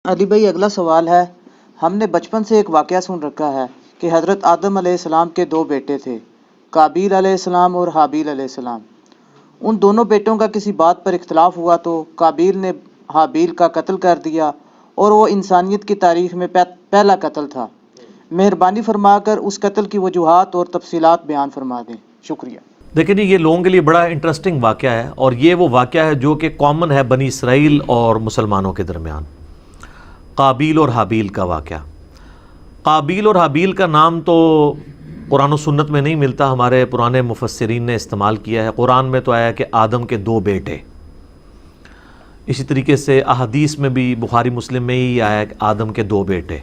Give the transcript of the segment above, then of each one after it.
علی بھائی اگلا سوال ہے، ہم نے بچپن سے ایک واقعہ سن رکھا ہے کہ حضرت آدم علیہ السلام کے دو بیٹے تھے، قابیل علیہ السلام اور حابیل علیہ السلام۔ ان دونوں بیٹوں کا کسی بات پر اختلاف ہوا تو قابیل نے حابیل کا قتل کر دیا اور وہ انسانیت کی تاریخ میں پہلا قتل تھا۔ مہربانی فرما کر اس قتل کی وجوہات اور تفصیلات بیان فرما دیں، شکریہ۔ دیکھیں جی، یہ لوگوں کے لیے بڑا انٹرسٹنگ واقعہ ہے، اور یہ وہ واقعہ ہے جو کہ کامن ہے بنی اسرائیل اور مسلمانوں کے درمیان۔ قابیل اور حابیل کا واقعہ۔ قابیل اور حابیل کا نام تو قرآن و سنت میں نہیں ملتا، ہمارے پرانے مفسرین نے استعمال کیا ہے۔ قرآن میں تو آیا کہ آدم کے دو بیٹے، اسی طریقے سے احادیث میں بھی بخاری مسلم میں ہی آیا کہ آدم کے دو بیٹے۔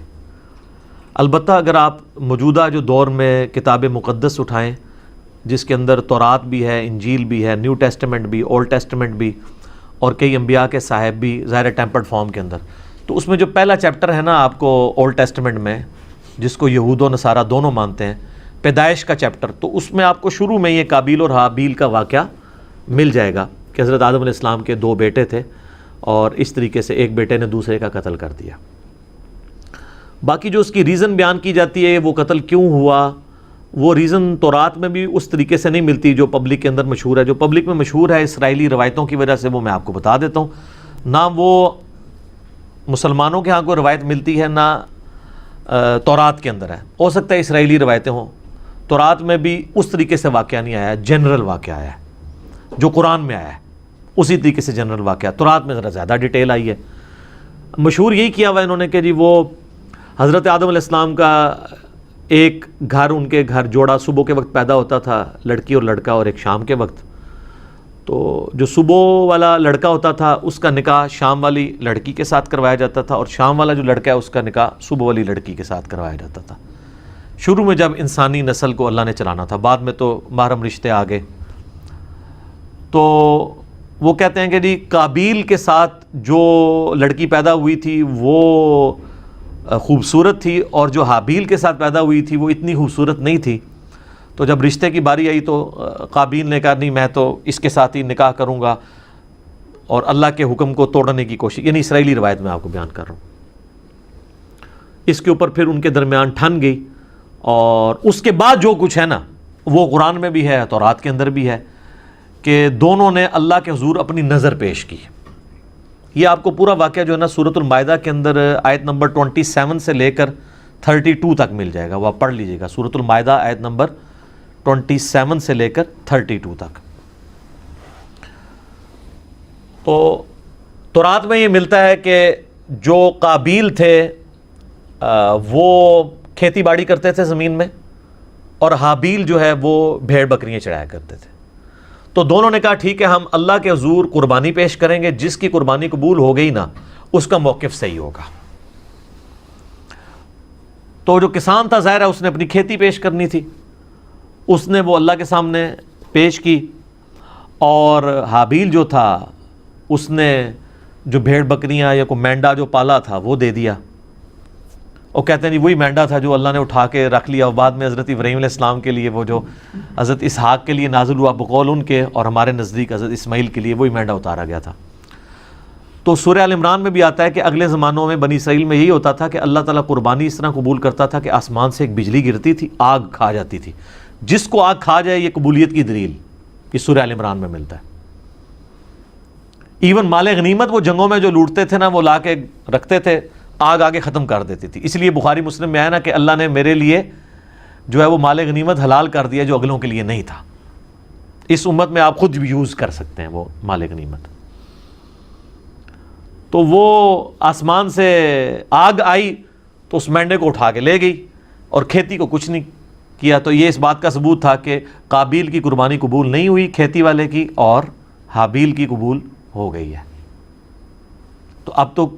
البتہ اگر آپ موجودہ جو دور میں کتاب مقدس اٹھائیں، جس کے اندر تورات بھی ہے، انجیل بھی ہے، نیو ٹیسٹمنٹ بھی، اولڈ ٹیسٹمنٹ بھی، اور کئی انبیاء کے صاحب بھی ظاہر ٹیمپرڈ فارم کے اندر، تو اس میں جو پہلا چیپٹر ہے نا آپ کو اولڈ ٹیسٹمنٹ میں، جس کو یہود و نصارہ دونوں مانتے ہیں، پیدائش کا چیپٹر، تو اس میں آپ کو شروع میں یہ قابیل اور حابیل کا واقعہ مل جائے گا کہ حضرت آدم علیہ السلام کے دو بیٹے تھے، اور اس طریقے سے ایک بیٹے نے دوسرے کا قتل کر دیا۔ باقی جو اس کی ریزن بیان کی جاتی ہے وہ قتل کیوں ہوا، وہ ریزن تورات میں بھی اس طریقے سے نہیں ملتی جو پبلک کے اندر مشہور ہے۔ جو پبلک میں مشہور ہے اسرائیلی روایتوں کی وجہ سے، وہ میں آپ کو بتا دیتا ہوں۔ نہ وہ مسلمانوں کے ہاں کوئی روایت ملتی ہے، نہ تورات کے اندر ہے۔ ہو سکتا ہے اسرائیلی روایتیں ہوں، تورات میں بھی اس طریقے سے واقعہ نہیں آیا، جنرل واقعہ آیا ہے جو قرآن میں آیا ہے، اسی طریقے سے جنرل واقعہ۔ تورات میں ذرا زیادہ ڈیٹیل آئی ہے۔ مشہور یہی کیا ہوا انہوں نے کہ جی وہ حضرت آدم علیہ السلام کا ایک گھر، ان کے گھر جوڑا صبح کے وقت پیدا ہوتا تھا، لڑکی اور لڑکا، اور ایک شام کے وقت۔ تو جو صبح والا لڑکا ہوتا تھا اس کا نکاح شام والی لڑکی کے ساتھ کروایا جاتا تھا، اور شام والا جو لڑکا ہے اس کا نکاح صبح والی لڑکی کے ساتھ کروایا جاتا تھا۔ شروع میں جب انسانی نسل کو اللہ نے چلانا تھا، بعد میں تو محرم رشتے آ گئے۔ تو وہ کہتے ہیں کہ جی قابیل کے ساتھ جو لڑکی پیدا ہوئی تھی وہ خوبصورت تھی، اور جو حابیل کے ساتھ پیدا ہوئی تھی وہ اتنی خوبصورت نہیں تھی۔ تو جب رشتے کی باری آئی تو قابیل نے کہا نہیں، میں تو اس کے ساتھ ہی نکاح کروں گا، اور اللہ کے حکم کو توڑنے کی کوشش، یعنی اسرائیلی روایت میں آپ کو بیان کر رہا ہوں۔ اس کے اوپر پھر ان کے درمیان ٹھن گئی، اور اس کے بعد جو کچھ ہے نا وہ قرآن میں بھی ہے، تورات کے اندر بھی ہے، کہ دونوں نے اللہ کے حضور اپنی نظر پیش کی۔ یہ آپ کو پورا واقعہ جو ہے نا سورۃ المائدہ کے اندر آیت نمبر 27 سے لے کر 32 تک مل جائے گا، وہ آپ پڑھ لیجئے گا۔ سورۃ المائدہ آیت نمبر 27 سے لے کر 32 تک۔ تو تورات میں یہ ملتا ہے کہ جو قابیل تھے وہ کھیتی باڑی کرتے تھے زمین میں، اور حابیل جو ہے وہ بھیڑ بکریاں چڑھایا کرتے تھے۔ تو دونوں نے کہا ٹھیک ہے، ہم اللہ کے حضور قربانی پیش کریں گے، جس کی قربانی قبول ہو گئی نا اس کا موقف صحیح ہوگا۔ تو جو کسان تھا ظاہر ہے اس نے اپنی کھیتی پیش کرنی تھی، اس نے وہ اللہ کے سامنے پیش کی، اور حابیل جو تھا اس نے جو بھیڑ بکریاں یا کوئی مینڈا جو پالا تھا وہ دے دیا۔ اور کہتے ہیں جی وہی مینڈا تھا جو اللہ نے اٹھا کے رکھ لیا، اور بعد میں حضرت ابراہیم علیہ السلام کے لیے وہ جو حضرت اسحاق کے لیے نازل ہوا بقول ان کے، اور ہمارے نزدیک حضرت اسماعیل کے لیے وہی مینڈا اتارا گیا تھا۔ تو سورہ آل عمران میں بھی آتا ہے کہ اگلے زمانوں میں بنی اسرائیل میں یہی ہوتا تھا کہ اللہ تعالیٰ قربانی اس طرح قبول کرتا تھا کہ آسمان سے ایک بجلی گرتی تھی، آگ کھا جاتی تھی۔ جس کو آگ کھا جائے یہ قبولیت کی دلیل، یہ سورہ آل عمران میں ملتا ہے۔ ایون مال غنیمت وہ جنگوں میں جو لوٹتے تھے نا وہ لا کے رکھتے تھے، آگ آگے ختم کر دیتی تھی۔ اس لیے بخاری مسلم میں آیا نا کہ اللہ نے میرے لیے جو ہے وہ مال غنیمت حلال کر دیا جو اگلوں کے لیے نہیں تھا۔ اس امت میں آپ خود بھی یوز کر سکتے ہیں وہ مال غنیمت۔ تو وہ آسمان سے آگ آئی تو اس مینڈے کو اٹھا کے لے گئی، اور کھیتی کو کچھ نہیں کیا۔ تو یہ اس بات کا ثبوت تھا کہ قابیل کی قربانی قبول نہیں ہوئی کھیتی والے کی، اور حابیل کی قبول ہو گئی ہے۔ تو اب تو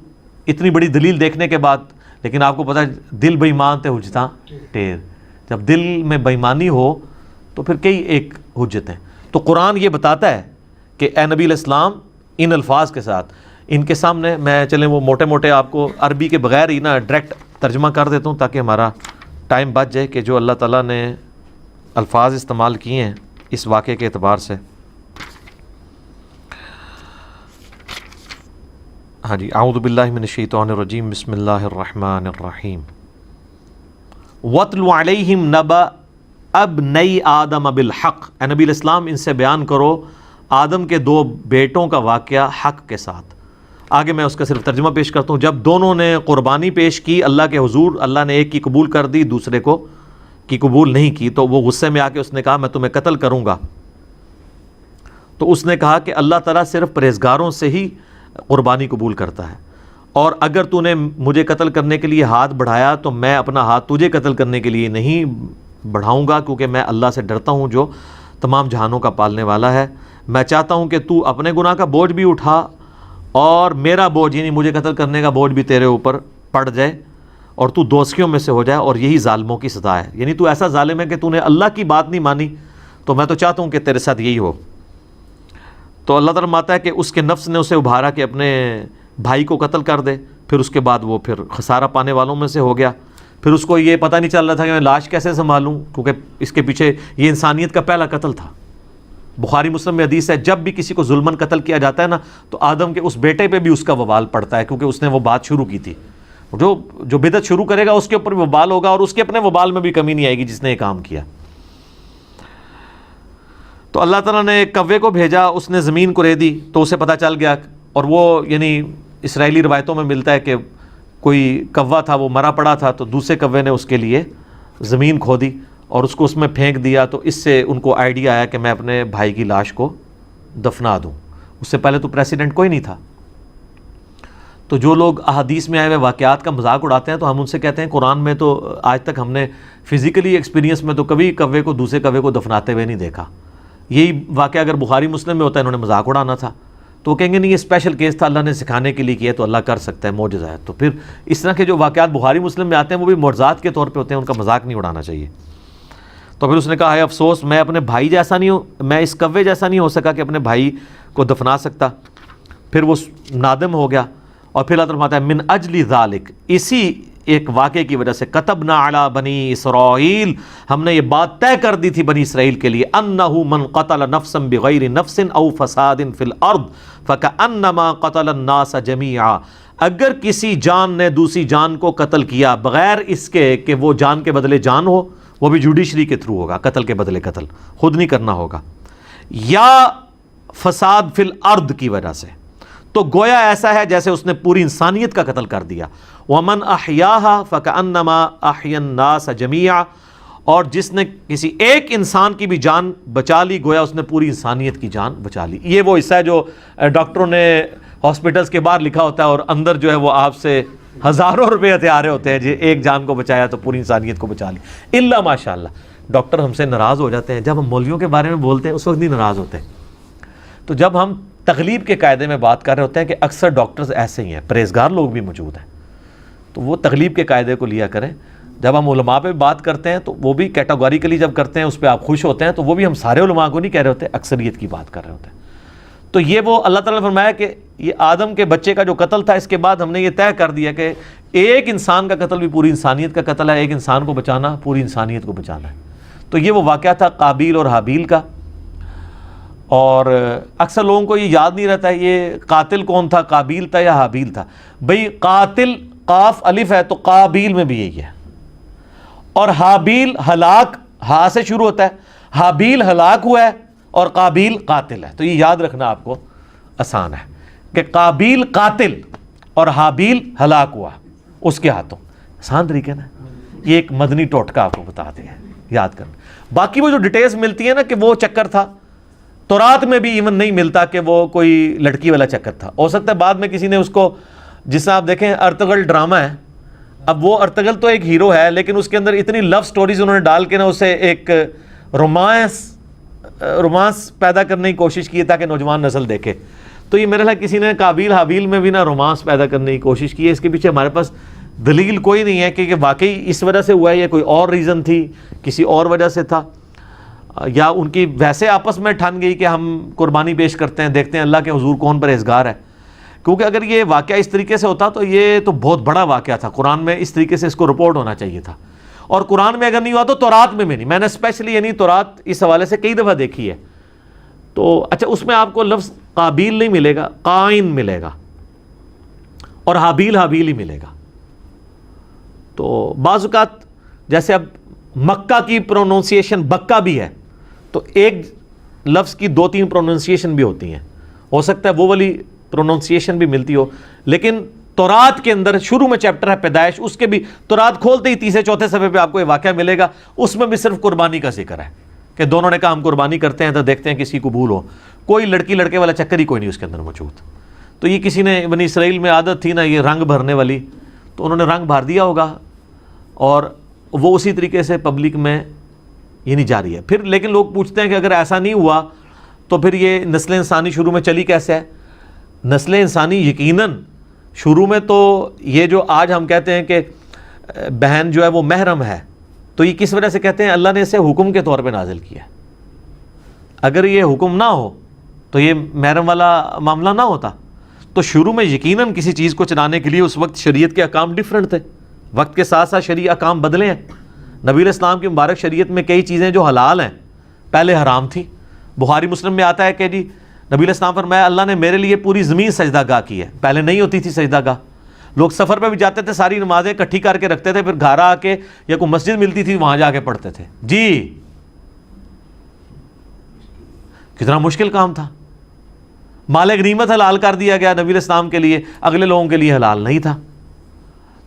اتنی بڑی دلیل دیکھنے کے بعد، لیکن آپ کو پتہ ہے دل بے ایمان تے حجتاں ٹیر، جب دل میں بے ایمانی ہو تو پھر کئی ایک حجتیں۔ تو قرآن یہ بتاتا ہے کہ اے نبی علیہ السلام ان الفاظ کے ساتھ، ان کے سامنے میں چلیں وہ موٹے موٹے آپ کو عربی کے بغیر ہی نا ڈائریکٹ ترجمہ کر دیتا ہوں تاکہ ہمارا ٹائم بچ جائے، کہ جو اللہ تعالیٰ نے الفاظ استعمال کیے ہیں اس واقعے کے اعتبار سے۔ ہاں جی، اعوذ باللہ من الشیطان الرجیم، بسم اللہ الرحمن الرحیم۔ وَاتْلُ عَلَيْهِمْ نَبَأَ ابْنَيْ آدَمَ بِالْحَقِّ، اے نبی علیہ السلام ان سے بیان کرو آدم کے دو بیٹوں کا واقعہ حق کے ساتھ۔ آگے میں اس کا صرف ترجمہ پیش کرتا ہوں۔ جب دونوں نے قربانی پیش کی اللہ کے حضور، اللہ نے ایک کی قبول کر دی، دوسرے کو کی قبول نہیں کی، تو وہ غصے میں آ کے اس نے کہا میں تمہیں قتل کروں گا۔ تو اس نے کہا کہ اللہ تعالیٰ صرف پرہیزگاروں سے ہی قربانی قبول کرتا ہے، اور اگر تو نے مجھے قتل کرنے کے لیے ہاتھ بڑھایا تو میں اپنا ہاتھ تجھے قتل کرنے کے لیے نہیں بڑھاؤں گا، کیونکہ میں اللہ سے ڈرتا ہوں جو تمام جہانوں کا پالنے والا ہے۔ میں چاہتا ہوں کہ تو اپنے گناہ کا بوجھ بھی اٹھا اور میرا بوجھ یعنی مجھے قتل کرنے کا بوجھ بھی تیرے اوپر پڑ جائے اور تو دوزخیوں میں سے ہو جائے، اور یہی ظالموں کی سزا ہے۔ یعنی تو ایسا ظالم ہے کہ تو نے اللہ کی بات نہیں مانی، تو میں تو چاہتا ہوں کہ تیرے ساتھ یہی ہو۔ تو اللہ تعالیٰ فرماتا ہے کہ اس کے نفس نے اسے ابھارا کہ اپنے بھائی کو قتل کر دے، پھر اس کے بعد وہ پھر خسارہ پانے والوں میں سے ہو گیا۔ پھر اس کو یہ پتہ نہیں چل رہا تھا کہ میں لاش کیسے سنبھالوں، کیونکہ اس کے پیچھے یہ انسانیت کا پہلا قتل تھا۔ بخاری مسلم میں حدیث ہے جب بھی کسی کو ظلماً قتل کیا جاتا ہے نا، تو آدم کے اس بیٹے پہ بھی اس کا وبال پڑتا ہے، کیونکہ اس نے وہ بات شروع کی تھی۔ جو بدعت شروع کرے گا اس کے اوپر وبال ہوگا، اور اس کے اپنے وبال میں بھی کمی نہیں آئے گی جس نے یہ کام کیا۔ تو اللہ تعالیٰ نے ایک کوے کو بھیجا، اس نے زمین کو ریدی تو اسے پتہ چل گیا، اور وہ یعنی اسرائیلی روایتوں میں ملتا ہے کہ کوئی کوا تھا وہ مرا پڑا تھا، تو دوسرے کوے نے اس کے لیے زمین کھودی اور اس کو اس میں پھینک دیا، تو اس سے ان کو آئیڈیا آیا کہ میں اپنے بھائی کی لاش کو دفنا دوں۔ اس سے پہلے تو پریسیڈنٹ کوئی نہیں تھا۔ تو جو لوگ احادیث میں آئے ہوئے واقعات کا مذاق اڑاتے ہیں تو ہم ان سے کہتے ہیں قرآن میں تو آج تک ہم نے فزیکلی ایکسپیرینس میں تو کبھی کوے کو دوسرے کوے کو دفناتے ہوئے نہیں دیکھا۔ یہی واقعہ اگر بخاری مسلم میں ہوتا ہے انہوں نے مذاق اڑانا تھا، تو وہ کہیں گے نہیں یہ اسپیشل کیس تھا، اللہ نے سکھانے کے لیے کیا، تو اللہ کر سکتا ہے، معجزہ ہے۔ تو پھر اس طرح کے جو واقعات بخاری مسلم میں آتے ہیں وہ بھی معجزات کے طور پہ ہوتے ہیں، ان کا مذاق نہیں اڑانا چاہیے۔ تو پھر اس نے کہا ہے افسوس میں اپنے بھائی جیسا نہیں ہوں، میں اس کوے جیسا نہیں ہو سکا کہ اپنے بھائی کو دفنا سکتا۔ پھر وہ نادم ہو گیا، اور پھر اللہ تعالیٰ فرماتا ہے من اجل ذالک، اسی ایک واقعے کی وجہ سے کتبنا علی بنی اسرائیل، ہم نے یہ بات طے کر دی تھی بنی اسرائیل کے لیے، انہ من قتل نفسا بغیر نفس او فساد فی الارض فکأنما قتل الناس جمیعا، اگر کسی جان نے دوسری جان کو قتل کیا بغیر اس کے کہ وہ جان کے بدلے جان ہو، وہ بھی جوڈیشری کے تھرو ہوگا، قتل کے بدلے قتل خود نہیں کرنا ہوگا، یا فساد فی الارض کی وجہ سے، تو گویا ایسا ہے جیسے اس نے پوری انسانیت کا قتل کر دیا۔ وَمَنْ أَحْيَاهَا فَكَأَنَّمَا أَحْيَا النَّاسَ جَمِيعًا، اور جس نے کسی ایک انسان کی بھی جان بچا لی گویا اس نے پوری انسانیت کی جان بچا لی۔ یہ وہ حصہ ہے جو ڈاکٹروں نے ہاسپٹلس کے باہر لکھا ہوتا ہے، اور اندر جو ہے وہ آپ سے ہزاروں روپے ہتھیارے ہوتے ہیں جی ایک جان کو بچایا تو پوری انسانیت کو بچا لی۔ الا ماشاء اللہ ڈاکٹر ہم سے ناراض ہو جاتے ہیں جب ہم مولویوں کے بارے میں بولتے ہیں، اس وقت نہیں ناراض ہوتے۔ تو جب ہم تغلیب کے قاعدے میں بات کر رہے ہوتے ہیں کہ اکثر ڈاکٹرز ایسے ہی ہیں، پرہیزگار لوگ بھی موجود ہیں، تو وہ تغلیب کے قاعدے کو لیا کریں۔ جب ہم علماء پہ بات کرتے ہیں تو وہ بھی کیٹاگوریکلی جب کرتے ہیں اس پہ آپ خوش ہوتے ہیں، تو وہ بھی ہم سارے علماء کو نہیں کہہ رہے ہوتے، اکثریت کی بات کر رہے ہوتے ہیں۔ تو یہ وہ اللہ تعالیٰ نے فرمایا کہ یہ آدم کے بچے کا جو قتل تھا، اس کے بعد ہم نے یہ طے کر دیا کہ ایک انسان کا قتل بھی پوری انسانیت کا قتل ہے، ایک انسان کو بچانا پوری انسانیت کو بچانا ہے۔ تو یہ وہ واقعہ تھا قابیل اور حابیل کا، اور اکثر لوگوں کو یہ یاد نہیں رہتا ہے یہ قاتل کون تھا، قابیل تھا یا حابیل تھا۔ بھئی قاتل قاف الف ہے تو قابیل میں بھی یہی ہے، اور حابیل ہلاک ہا سے شروع ہوتا ہے، حابیل ہلاک ہوا ہے اور قابیل قاتل ہے۔ تو یہ یاد رکھنا آپ کو آسان ہے کہ قابیل قاتل اور حابیل ہلاک ہوا اس کے ہاتھوں، آسان طریقے نا۔ یہ ایک مدنی ٹوٹکہ آپ کو بتاتے ہیں، یاد کرنا۔ باقی وہ جو ڈیٹیلز ملتی ہیں نا کہ وہ چکر تھا، تورات میں بھی ایون نہیں ملتا کہ وہ کوئی لڑکی والا چکر تھا۔ ہو سکتا ہے بعد میں کسی نے اس کو، جس سے آپ دیکھیں ارطغرل ڈرامہ ہے، اب وہ ارطغرل تو ایک ہیرو ہے لیکن اس کے اندر اتنی لو سٹوریز انہوں نے ڈال کے نا اسے ایک رومانس پیدا کرنے کی کوشش کی تاکہ نوجوان نسل دیکھے۔ تو یہ میرے خیال کسی نے قابیل حابیل میں بھی نا رومانس پیدا کرنے کی کوشش کی ہے۔ اس کے پیچھے ہمارے پاس دلیل کوئی نہیں ہے کہ واقعی اس وجہ سے ہوا ہے یا کوئی اور ریزن تھی، کسی اور وجہ سے تھا، یا ان کی ویسے آپس میں ٹھن گئی کہ ہم قربانی پیش کرتے ہیں، دیکھتے ہیں اللہ کے حضور کون پرہیزگار ہے۔ کیونکہ اگر یہ واقعہ اس طریقے سے ہوتا تو یہ تو بہت بڑا واقعہ تھا، قرآن میں اس طریقے سے اس کو رپورٹ ہونا چاہیے تھا، اور قرآن میں اگر نہیں ہوا تو تورات میں نہیں۔ میں نے اسپیشلی یعنی تورات اس حوالے سے کئی دفعہ دیکھی ہے، تو اچھا اس میں آپ کو لفظ قابیل نہیں ملے گا، قائن ملے گا، اور حابیل حابیل ہی ملے گا. تو بعض اوقات جیسے اب مکہ کی پروننسیشن بکہ بھی ہے, تو ایک لفظ کی 2-3 پروننسیشن بھی ہوتی ہیں, ہو سکتا ہے وہ والی پروننسیشن بھی ملتی ہو. لیکن تورات کے اندر شروع میں چیپٹر ہے پیدائش, اس کے بھی تورات کھولتے ہی 3-4 صفحے پہ آپ کو یہ واقعہ ملے گا, اس میں بھی صرف قربانی کا ذکر ہے کہ دونوں نے کہا ہم قربانی کرتے ہیں تو دیکھتے ہیں کسی قبول ہو. کوئی لڑکی لڑکے والا چکر ہی کوئی نہیں اس کے اندر موجود. تو یہ کسی نے بنی اسرائیل میں عادت تھی نا یہ رنگ بھرنے والی, تو انہوں نے رنگ بھر دیا ہوگا اور وہ اسی طریقے سے پبلک میں یہ نہیں جاری ہے. پھر لیکن لوگ پوچھتے ہیں کہ اگر ایسا نہیں ہوا تو پھر یہ نسل انسانی شروع میں چلی کیسے ہے؟ نسل انسانی یقیناً شروع میں تو یہ جو آج ہم کہتے ہیں کہ بہن جو ہے وہ محرم ہے, تو یہ کس وجہ سے کہتے ہیں؟ اللہ نے اسے حکم کے طور پہ نازل کیا ہے. اگر یہ حکم نہ ہو تو یہ محرم والا معاملہ نہ ہوتا. تو شروع میں یقیناً کسی چیز کو چلانے کے لیے اس وقت شریعت کے احکام ڈیفرنٹ تھے, وقت کے ساتھ ساتھ شرعی احکام بدلے ہیں. نبی علیہ السلام کی مبارک شریعت میں کئی چیزیں جو حلال ہیں پہلے حرام تھی. بخاری مسلم میں آتا ہے کہ جی نبی علیہ السلام فرمایا اللہ نے میرے لیے پوری زمین سجدہ گاہ کی ہے, پہلے نہیں ہوتی تھی سجدہ گاہ. لوگ سفر پہ بھی جاتے تھے, ساری نمازیں اکٹھی کر کے رکھتے تھے, پھر گھر آ کے یا کوئی مسجد ملتی تھی وہاں جا کے پڑھتے تھے. جی کتنا مشکل کام تھا. مال غنیمت حلال کر دیا گیا نبی علیہ السلام کے لیے, اگلے لوگوں کے لیے حلال نہیں تھا.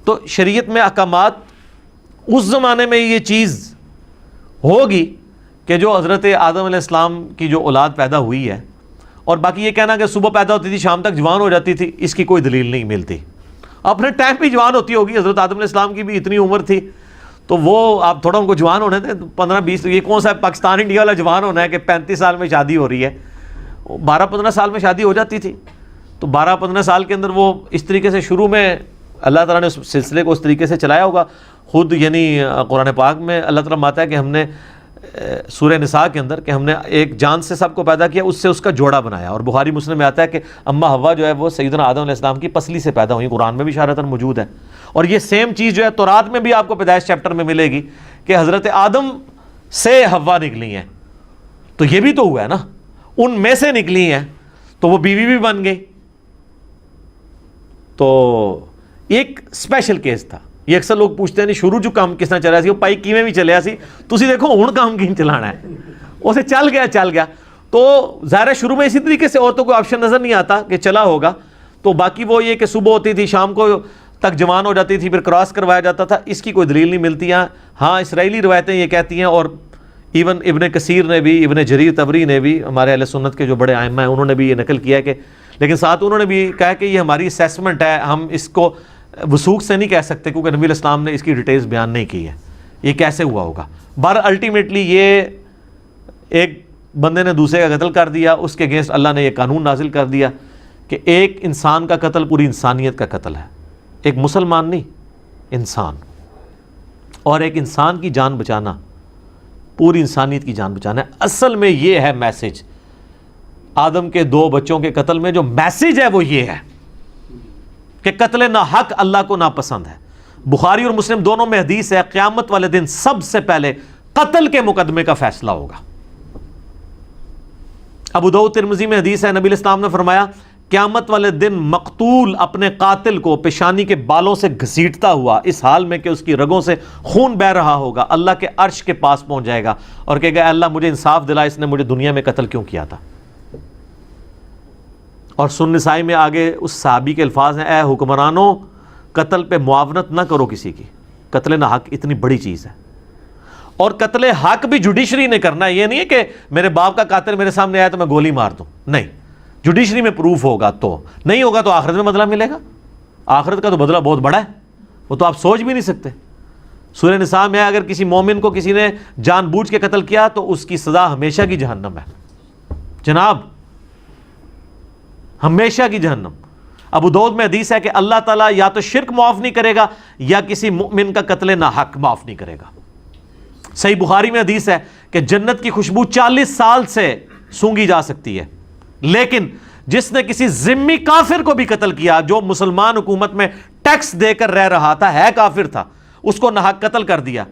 تو شریعت میں احکامات اس زمانے میں یہ چیز ہوگی کہ جو حضرت آدم علیہ السلام کی جو اولاد پیدا ہوئی ہے, اور باقی یہ کہنا کہ صبح پیدا ہوتی تھی شام تک جوان ہو جاتی تھی, اس کی کوئی دلیل نہیں ملتی. اپنے ٹائم پہ جوان ہوتی ہوگی, حضرت آدم علیہ السلام کی بھی اتنی عمر تھی, تو وہ آپ تھوڑا ان کو جوان ہونے تھے 15-20, یہ کون سا پاکستان انڈیا والا جوان ہونا ہے کہ 35 سال میں شادی ہو رہی ہے. 12-15 سال میں شادی ہو جاتی تھی. تو 12-15 سال کے اندر وہ اس طریقے سے شروع میں اللہ تعالیٰ نے اس سلسلے کو اس طریقے سے چلایا ہوگا. خود یعنی قرآن پاک میں اللہ تعالیٰ ماتا ہے کہ ہم نے سورہ نساء کے اندر کہ ہم نے ایک جان سے سب کو پیدا کیا, اس سے اس کا جوڑا بنایا. اور بخاری مسلم میں آتا ہے کہ اما حوا جو ہے وہ سیدنا آدم علیہ السلام کی پسلی سے پیدا ہوئی, قرآن میں بھی اشارتاً موجود ہے. اور یہ سیم چیز جو ہے تورات میں بھی آپ کو پیدائش چیپٹر میں ملے گی کہ حضرت آدم سے حوا نکلی ہیں. تو یہ بھی تو ہوا ہے نا, ان میں سے نکلی ہیں تو وہ بیوی بھی بن گئی. تو ایک اسپیشل کیس تھا. یہ اکثر لوگ پوچھتے ہیں نہیں شروع جو کام کس طرح چلیا سی, وہ پائی کیویں بھی چلیا سی, تسی دیکھو ہن کام کیں چلانا ہے, اسے چل گیا. تو ظاہر ہے شروع میں اسی طریقے سے اور تو کوئی آپشن نظر نہیں آتا کہ چلا ہوگا. تو باقی وہ یہ کہ صبح ہوتی تھی شام کو تک جوان ہو جاتی تھی, پھر کراس کروایا جاتا تھا, اس کی کوئی دلیل نہیں ملتی. ہاں اسرائیلی روایتیں یہ کہتی ہیں, اور ایون ابن کثیر نے بھی, ابن جریر طبری نے بھی, ہمارے اہل سنت کے جو بڑے ائمہ ہیں انہوں نے بھی یہ نقل کیا کہ, لیکن ساتھ انہوں نے بھی کہا کہ یہ ہماری اسیسمنٹ ہے, ہم اس کو وثوق سے نہیں کہہ سکتے کیونکہ نبی علیہ السلام نے اس کی ڈیٹیلز بیان نہیں کی ہے یہ کیسے ہوا ہوگا. بہر الٹیمیٹلی یہ ایک بندے نے دوسرے کا قتل کر دیا, اس کے اگینسٹ اللہ نے یہ قانون نازل کر دیا کہ ایک انسان کا قتل پوری انسانیت کا قتل ہے, ایک مسلمان نہیں انسان, اور ایک انسان کی جان بچانا پوری انسانیت کی جان بچانا ہے. اصل میں یہ ہے میسج آدم کے 2 بچوں کے قتل میں, جو میسج ہے وہ یہ ہے کہ قتل نہ حق اللہ کو ناپسند ہے. بخاری اور مسلم دونوں میں حدیث ہے قیامت والے دن سب سے پہلے قتل کے مقدمے کا فیصلہ ہوگا. ابو داؤد ترمذی میں حدیث ہے نبی علیہ السلام نے فرمایا قیامت والے دن مقتول اپنے قاتل کو پیشانی کے بالوں سے گھسیٹتا ہوا اس حال میں کہ اس کی رگوں سے خون بہہ رہا ہوگا, اللہ کے عرش کے پاس پہنچ جائے گا اور کہے گا اللہ مجھے انصاف دلا, اس نے مجھے دنیا میں قتل کیوں کیا تھا. اور سن نسائی میں آگے اس صحابی کے الفاظ ہیں, اے حکمرانوں قتل پہ معاونت نہ کرو کسی کی, قتل نہ حق اتنی بڑی چیز ہے. اور قتل حق بھی جوڈیشری نے کرنا ہے, یہ نہیں ہے کہ میرے باپ کا قاتل میرے سامنے آیا تو میں گولی مار دوں, نہیں, جوڈیشری میں پروف ہوگا, تو نہیں ہوگا تو آخرت میں بدلہ ملے گا. آخرت کا تو بدلہ بہت بڑا ہے, وہ تو آپ سوچ بھی نہیں سکتے. سورہ نساء میں اگر کسی مومن کو کسی نے جان بوجھ کے قتل کیا تو اس کی سزا ہمیشہ کی جہنم ہے جناب, ہمیشہ کی جہنم. ابو داؤد میں حدیث ہے کہ اللہ تعالیٰ یا تو شرک معاف نہیں کرے گا یا کسی مؤمن کا قتل نہ حق معاف نہیں کرے گا. صحیح بخاری میں حدیث ہے کہ جنت کی خوشبو 40 سال سے سونگی جا سکتی ہے, لیکن جس نے کسی ذمی کافر کو بھی قتل کیا جو مسلمان حکومت میں ٹیکس دے کر رہ رہا تھا, ہے کافر تھا, اس کو ناحق قتل کر دیا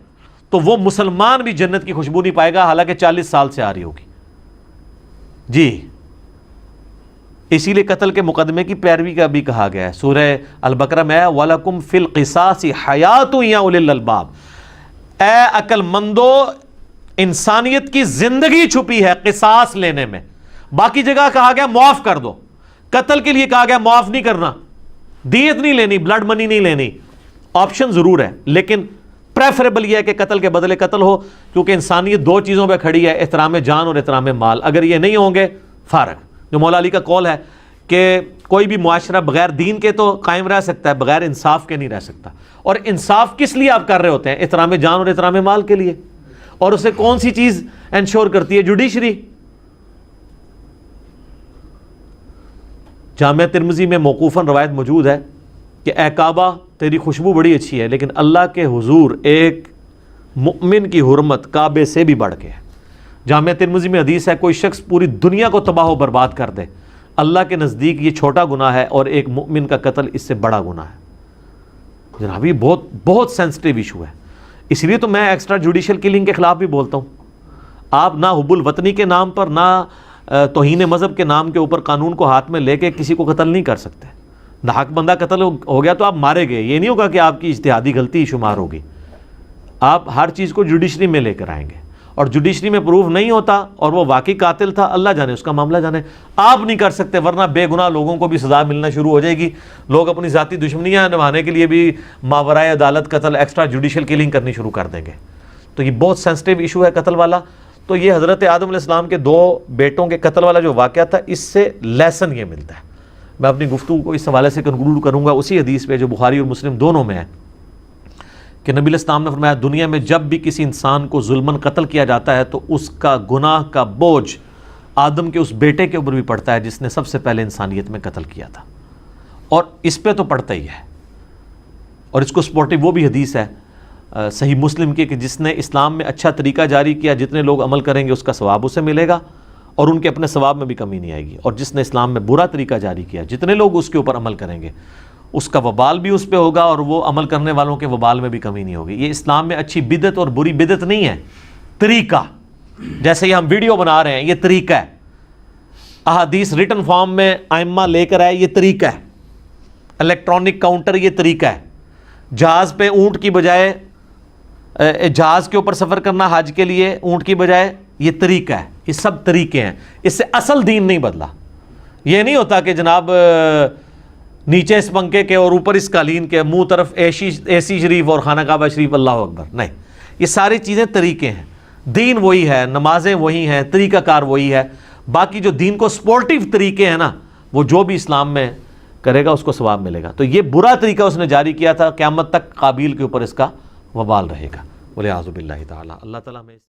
تو وہ مسلمان بھی جنت کی خوشبو نہیں پائے گا حالانکہ 40 سال سے آ رہی ہوگی. جی اسی لیے قتل کے مقدمے کی پیروی کا بھی کہا گیا ہے. سورہ البقرہ میں وَلَكُمْ فِي الْقِصَاصِ حَيَاتٌ يَا أُولِي الْأَلْبَابِ، اے عقل مندو انسانیت کی زندگی چھپی ہے قصاص لینے میں. باقی جگہ کہا گیا معاف کر دو، قتل کے لیے کہا گیا معاف نہیں کرنا، دیت نہیں لینی، بلڈ منی نہیں لینی. آپشن ضرور ہے لیکن پریفریبل یہ ہے کہ قتل کے بدلے قتل ہو، کیونکہ انسانیت دو چیزوں پہ کھڑی ہے، احترام جان اور احترام مال. اگر یہ نہیں ہوں گے فارغ. جو مولا علی کا قول ہے کہ کوئی بھی معاشرہ بغیر دین کے تو قائم رہ سکتا ہے، بغیر انصاف کے نہیں رہ سکتا. اور انصاف کس لیے آپ کر رہے ہوتے ہیں؟ احترام جان اور احترام مال کے لیے. اور اسے کون سی چیز انشور کرتی ہے؟ جوڈیشری. جامعہ ترمذی میں موقوفاً روایت موجود ہے کہ اے کعبہ تیری خوشبو بڑی اچھی ہے، لیکن اللہ کے حضور ایک مؤمن کی حرمت کعبے سے بھی بڑھ کے ہے. جامعہ ترمذی میں حدیث ہے کوئی شخص پوری دنیا کو تباہ و برباد کر دے، اللہ کے نزدیک یہ چھوٹا گناہ ہے اور ایک مؤمن کا قتل اس سے بڑا گناہ ہے. جناب یہ بہت بہت سینسٹیو ایشو ہے. اس لیے تو میں ایکسٹرا جوڈیشل کلنگ کے خلاف بھی بولتا ہوں. آپ نہ حب الوطنی کے نام پر نہ توہین مذہب کے نام کے اوپر قانون کو ہاتھ میں لے کے کسی کو قتل نہیں کر سکتے. ناحق بندہ قتل ہو گیا تو آپ مارے گئے، یہ نہیں ہوگا کہ آپ کی اجتہادی غلطی شمار ہوگی. آپ ہر چیز کو جوڈیشری میں لے کر آئیں گے، اور جوڈیشری میں پروف نہیں ہوتا اور وہ واقعی قاتل تھا، اللہ جانے اس کا معاملہ جانے. آپ نہیں کر سکتے، ورنہ بے گناہ لوگوں کو بھی سزا ملنا شروع ہو جائے گی. لوگ اپنی ذاتی دشمنیاں نبھانے کے لیے بھی ماورائے عدالت قتل، ایکسٹرا جوڈیشل کلنگ کرنی شروع کر دیں گے. تو یہ بہت سینسٹیو ایشو ہے قتل والا. تو یہ حضرت آدم علیہ السلام کے دو بیٹوں کے قتل والا جو واقعہ تھا، اس سے لیسن یہ ملتا ہے. میں اپنی گفتگو کو اس حوالے سے کنکلوڈ کروں گا اسی حدیث پہ جو بخاری اور مسلم دونوں میں ہے کہ نبی علیہ السلام نے فرمایا دنیا میں جب بھی کسی انسان کو ظلماً قتل کیا جاتا ہے تو اس کا گناہ کا بوجھ آدم کے اس بیٹے کے اوپر بھی پڑتا ہے جس نے سب سے پہلے انسانیت میں قتل کیا تھا. اور اس پہ تو پڑتا ہی ہے. اور اس کو سپورٹو وہ بھی حدیث ہے صحیح مسلم کی کہ جس نے اسلام میں اچھا طریقہ جاری کیا، جتنے لوگ عمل کریں گے اس کا ثواب اسے ملے گا اور ان کے اپنے ثواب میں بھی کمی نہیں آئے گی. اور جس نے اسلام میں برا طریقہ جاری کیا، جتنے لوگ اس کے اوپر عمل کریں گے اس کا وبال بھی اس پہ ہوگا اور وہ عمل کرنے والوں کے وبال میں بھی کمی نہیں ہوگی. یہ اسلام میں اچھی بدعت اور بری بدعت نہیں ہے، طریقہ. جیسے یہ ہم ویڈیو بنا رہے ہیں یہ طریقہ ہے، احادیث ریٹن فارم میں ائمہ لے کر آئے یہ طریقہ ہے، الیکٹرانک کاؤنٹر یہ طریقہ ہے، جہاز پہ اونٹ کی بجائے جہاز کے اوپر سفر کرنا حج کے لیے اونٹ کی بجائے یہ طریقہ ہے. یہ سب طریقے ہیں، اس سے اصل دین نہیں بدلا. یہ نہیں ہوتا کہ جناب نیچے اس پنکھے کے اور اوپر اس قالین کے، منہ طرف اے سی شریف اور خانہ کعبہ شریف، اللہ اکبر. نہیں، یہ ساری چیزیں طریقے ہیں. دین وہی ہے، نمازیں وہی ہیں، طریقہ کار وہی ہے. باقی جو دین کو سپورٹیو طریقے ہیں نا، وہ جو بھی اسلام میں کرے گا اس کو ثواب ملے گا. تو یہ برا طریقہ اس نے جاری کیا تھا، قیامت تک قابیل کے اوپر اس کا وبال رہے گا. والعیاذ باللہ تعالی. اللہ تعالیٰ میں